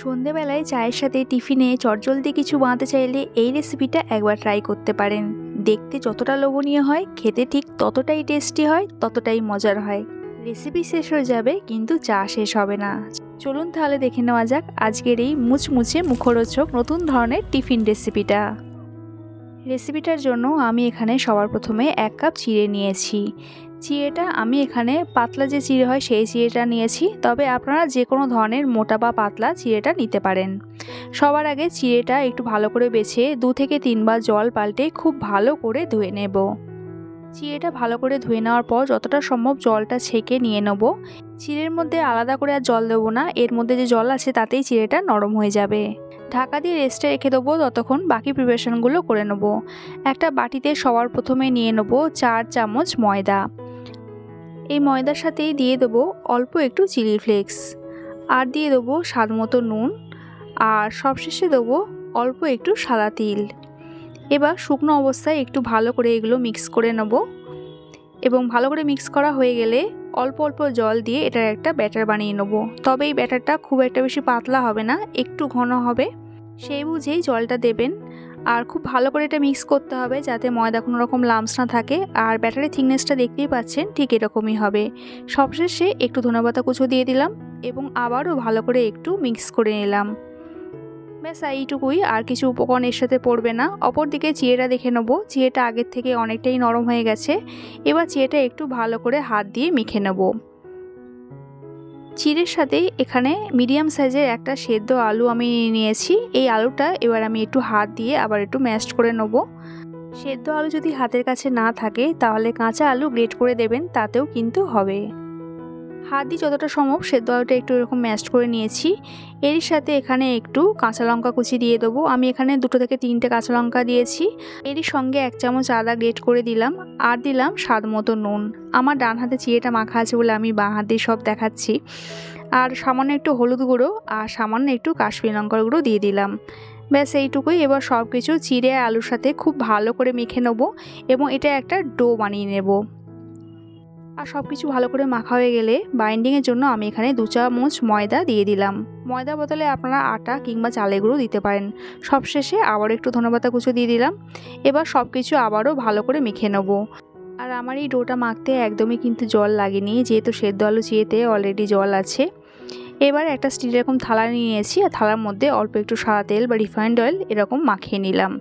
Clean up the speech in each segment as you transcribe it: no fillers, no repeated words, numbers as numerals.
সন্ধেবেলায় চায়ের সাথে টিফিনে চটজলদি কিছু বানাতে চাইলে এই রেসিপিটা একবার ট্রাই করতে পারেন। দেখতে যতটা লোভনীয় হয়, খেতে ঠিক ততটাই টেস্টি হয়, ততটাই মজার হয়। রেসিপি শেষ হয়ে যাবে কিন্তু চা শেষ হবে না। চলুন তাহলে দেখে নেওয়া যাক আজকের এই মুচমুচে মুখরোচক নতুন ধরনের টিফিন রেসিপিটার জন্য আমি এখানে সবার প্রথমে 1 কাপ চিড়ে নিয়েছি। চিড়েটা আমি এখানে পাতলা যে চিড়ে হয় সেই চিড়েটা নিয়েছি, তবে আপনারা যে কোনো ধরনের মোটা বা পাতলা চিড়েটা নিতে পারেন। সবার আগে চিড়েটা একটু ভালো করে বেছে 2 থেকে 3 বার জল পাল্টে খুব ভালো করে ধুয়ে নেব। চিড়েটা ভালো করে ধুয়ে নেওয়ার পর যতটা সম্ভব জলটা ছেঁকে নিয়ে নেব। চিড়ের মধ্যে আলাদা করে আর জল দেবো না, এর মধ্যে যে জল আছে তাতেই চিড়েটা নরম হয়ে যাবে। ঢাকা দিয়ে রেস্টে রেখে দেবো, ততক্ষণ বাকি প্রিপারেশনগুলো করে নেব। একটা বাটিতে সবার প্রথমে নিয়ে নেব 4 চামচ ময়দা। এই ময়দার সাথেই দিয়ে দেবো অল্প একটু চিলি ফ্লেক্স, আর দিয়ে দেবো স্বাদ মতো নুন, আর সবশেষে দেবো অল্প একটু সাদা তিল। এবার শুকনো অবস্থায় একটু ভালো করে এগুলো মিক্স করে নেব, এবং ভালো করে মিক্স করা হয়ে গেলে অল্প অল্প জল দিয়ে এটার একটা ব্যাটার বানিয়ে নেব। তবে এই ব্যাটারটা খুব একটা বেশি পাতলা হবে না, একটু ঘন হবে, সেই বুঝেই জলটা দেবেন। আর খুব ভালো করে এটা মিক্স করতে হবে যাতে ময়দা কোনো রকম লাম্পস না থাকে। আর ব্যাটারের থিকনেসটা দেখতেই পাচ্ছেন ঠিক এরকমই হবে। সবশেষে একটু ধনেপাতা কুচো দিয়ে দিলাম এবং আবারও ভালো করে একটু মিক্স করে নিলাম। ব্যাস এইটুকুই, আর কিছু উপকরণ এর সাথে পড়বে না। অপরদিকে চিড়েটা দেখে নেবো, চিড়েটা আগের থেকে অনেকটাই নরম হয়ে গেছে। এবার চিড়েটা একটু ভালো করে হাত দিয়ে মেখে নেব। চিড়ের সাথে এখানে মিডিয়াম সাইজের একটা সেদ্ধ আলু আমি নিয়েছি। এই আলুটা এবার আমি একটু হাত দিয়ে আবার একটু ম্যাশড করে নেব। সেদ্ধ আলু যদি হাতের কাছে না থাকে তাহলে কাঁচা আলু গ্রেট করে দেবেন, তাতেও কিন্তু হবে। হাত দিয়ে যতটা সম্ভব সেদ্ধ আলুটা একটু এরকম ম্যাশড করে নিয়েছি। এরই সাথে এখানে একটু কাঁচা লঙ্কা কুচি দিয়ে দেবো। আমি এখানে 2 থেকে 3টে কাঁচা লঙ্কা দিয়েছি। এরই সঙ্গে 1 চামচ আদা গ্রেট করে দিলাম, আর দিলাম স্বাদ মতো নুন। আমার ডান হাতে চিড়েটা মাখা আছে বলে আমি বাঁ হাত দিয়ে সব দেখাচ্ছি। আর সামান্য একটু হলুদ গুঁড়ো আর সামান্য একটু কাশ্মীরি লঙ্কার গুঁড়ো দিয়ে দিলাম। ব্যাস এইটুকুই। এবার সব কিছু চিড়ে আলুর সাথে খুব ভালো করে মেখে নেব এবং এটা একটা ডো বানিয়ে নেব। আর সব কিছু ভালো করে মাখা হয়ে গেলে বাইন্ডিংয়ের জন্য আমি এখানে 2 চামচ ময়দা দিয়ে দিলাম। ময়দার বদলে আপনারা আটা কিংবা চালের গুঁড়ো দিতে পারেন। সবশেষে আবার একটু ধনেপাতা কুচো দিয়ে দিলাম। এবার সব কিছু আবারও ভালো করে মেখে নেব। আর আমার এই ডোটা মাখতে একদমই কিন্তু জল লাগেনি, যেহেতু সেদ্ধ আলু চিড়েতে অলরেডি জল আছে। এবার একটা স্টিলের এরকম থালা নিয়েছি, আর থালার মধ্যে অল্প একটু সাদা তেল বা রিফাইন্ড অয়েল এরকম মাখিয়ে নিলাম।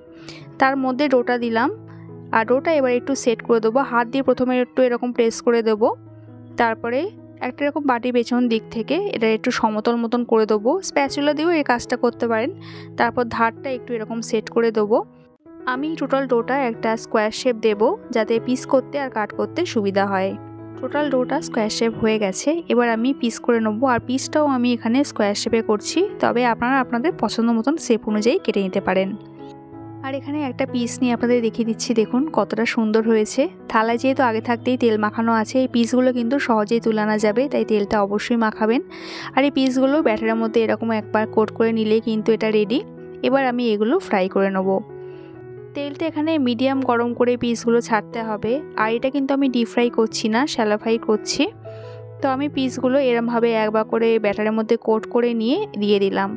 তার মধ্যে ডোটা দিলাম, আর ডোটা এবার একটু সেট করে দেবো। হাত দিয়ে প্রথমে একটু এরকম প্রেস করে দেবো, তারপরে একটা এরকম বাটি পেছন দিক থেকে এটা একটু সমতল মতন করে দেবো। স্প্যাচুলা দিয়েও এই কাজটা করতে পারেন। তারপর ধারটা একটু এরকম সেট করে দেবো। আমি টোটাল ডোটা একটা স্কোয়ার শেপ দেবো যাতে পিস করতে আর কাট করতে সুবিধা হয়। টোটাল ডোটা স্কোয়ার শেপ হয়ে গেছে। এবার আমি পিস করে নেবো, আর পিসটাও আমি এখানে স্কোয়ার শেপে করছি, তবে আপনারা আপনাদের পছন্দ মতন শেপ অনুযায়ী কেটে নিতে পারেন। আর এখানে একটা পিস নিয়ে আপনাদের দেখিয়ে দিচ্ছি, দেখুন কতটা সুন্দর হয়েছে। থালায় যেহেতু আগে থাকতেই তেল মাখানো আছে, এই পিসগুলো কিন্তু সহজেই তুলে আনা যাবে, তাই তেলটা অবশ্যই মাখাবেন। আর এই পিসগুলো ব্যাটারের মধ্যে এরকম একবার কোট করে নিলেই কিন্তু এটা রেডি। এবার আমি এগুলো ফ্রাই করে নেব। তেলটা এখানে মিডিয়াম গরম করে পিসগুলো ছাড়তে হবে। আর এটা কিন্তু আমি ডিপ ফ্রাই করছি না, শ্যালো ফ্রাই করছি। তো আমি পিসগুলো এরমভাবে একবার করে ব্যাটারের মধ্যে কোট করে নিয়ে দিয়ে দিলাম।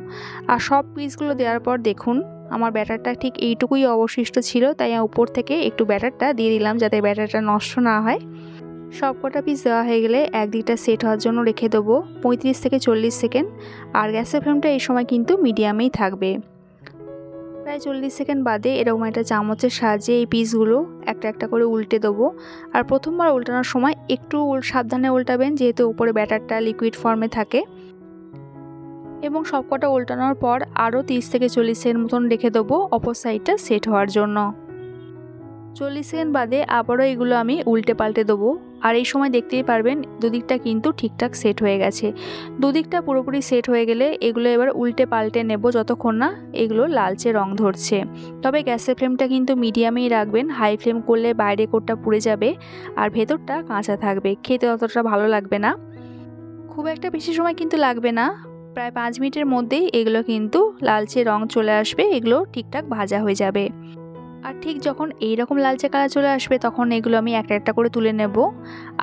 আর সব পিসগুলো দেওয়ার পর দেখুন আমার ব্যাটারটা ঠিক এইটুকুই অবশিষ্ট ছিল, তাই উপর থেকে একটু ব্যাটারটা দিয়ে দিলাম যাতে ব্যাটারটা নষ্ট না হয়। সব কটা পিস দেওয়া হয়ে গেলে একদিকটা সেট হওয়ার জন্য রেখে দেবো 35 থেকে 40 সেকেন্ড। আর গ্যাসের ফ্লেমটা এই সময় কিন্তু মিডিয়ামেই থাকবে। প্রায় 40 সেকেন্ড বাদে এরকম একটা চামচের সাহায্যে এই পিসগুলো একটা একটা করে উল্টে দেবো। আর প্রথমবার উল্টানোর সময় একটু সাবধানে উল্টাবেন, যেহেতু উপরে ব্যাটারটা লিকুইড ফর্মে থাকে। এবং সবকটা উল্টানোর পর আরও 30 থেকে 40 সেকেন্ড মতন রেখে দেবো অপর সাইডটা সেট হওয়ার জন্য। 40 সেকেন্ড বাদে আবারও এগুলো আমি উল্টে পাল্টে দেবো। আর এই সময় দেখতেই পারবেন দুদিকটা কিন্তু ঠিকঠাক সেট হয়ে গেছে। দুদিকটা পুরোপুরি সেট হয়ে গেলে এগুলো এবার উল্টে পাল্টে নেব যতক্ষণ না এগুলো লালচে রং ধরছে। তবে গ্যাসের ফ্লেমটা কিন্তু মিডিয়ামেই রাখবেন, হাই ফ্লেম করলে বাইরে কোটটা পুড়ে যাবে আর ভেতরটা কাঁচা থাকবে, খেতে অতটা ভালো লাগবে না। খুব একটা বেশি সময় কিন্তু লাগবে না, প্রায় 5 মিনিটের মধ্যেই এগুলো কিন্তু লালচে রং চলে আসবে, এগুলো ঠিকঠাক ভাজা হয়ে যাবে। আর ঠিক যখন এইরকম লালচে কালার চলে আসবে তখন এগুলো আমি একটা একটা করে তুলে নেব।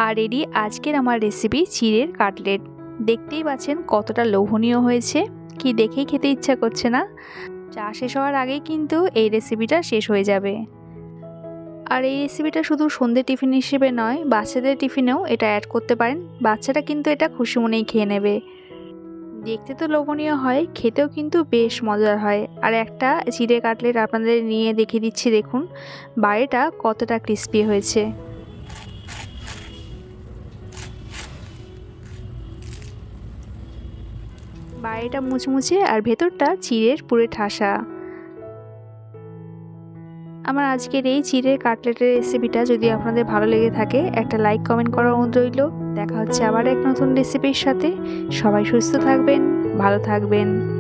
আর রেডি আজকের আমার রেসিপি চিড়ের কাটলেট। দেখতেই পাচ্ছেন কতটা লোভনীয় হয়েছে। কি দেখেই খেতে ইচ্ছা করছে না। চা শেষ হওয়ার আগেই কিন্তু এই রেসিপিটা শেষ হয়ে যাবে। আর এই রেসিপিটা শুধু সন্ধ্যে টিফিন হিসেবে নয়, বাচ্চাদের টিফিনেও এটা অ্যাড করতে পারেন। বাচ্চারা কিন্তু এটা খুশি মনেই খেয়ে নেবে। দেখতে তো লোভনীয় হয়, খেতেও কিন্তু বেশ মজার হয়। আর একটা চিড়ে কাটলেট আপনাদের নিয়ে দেখিয়ে দিচ্ছি, দেখুন বাইরেটা কতটা ক্রিস্পি হয়েছে। বাইরেটা মুচমুচে আর ভেতরটা চিড়ের পুরে ঠাসা। আমার আজকের এই চিড়ের কাটলেটের রেসিপিটা যদি আপনাদের ভালো লেগে থাকে, একটা লাইক কমেন্ট করার অনুরোধ রইল। দেখা হচ্ছে আবার এক নতুন রেসিপির সাথে। সবাই সুস্থ থাকবেন, ভালো থাকবেন।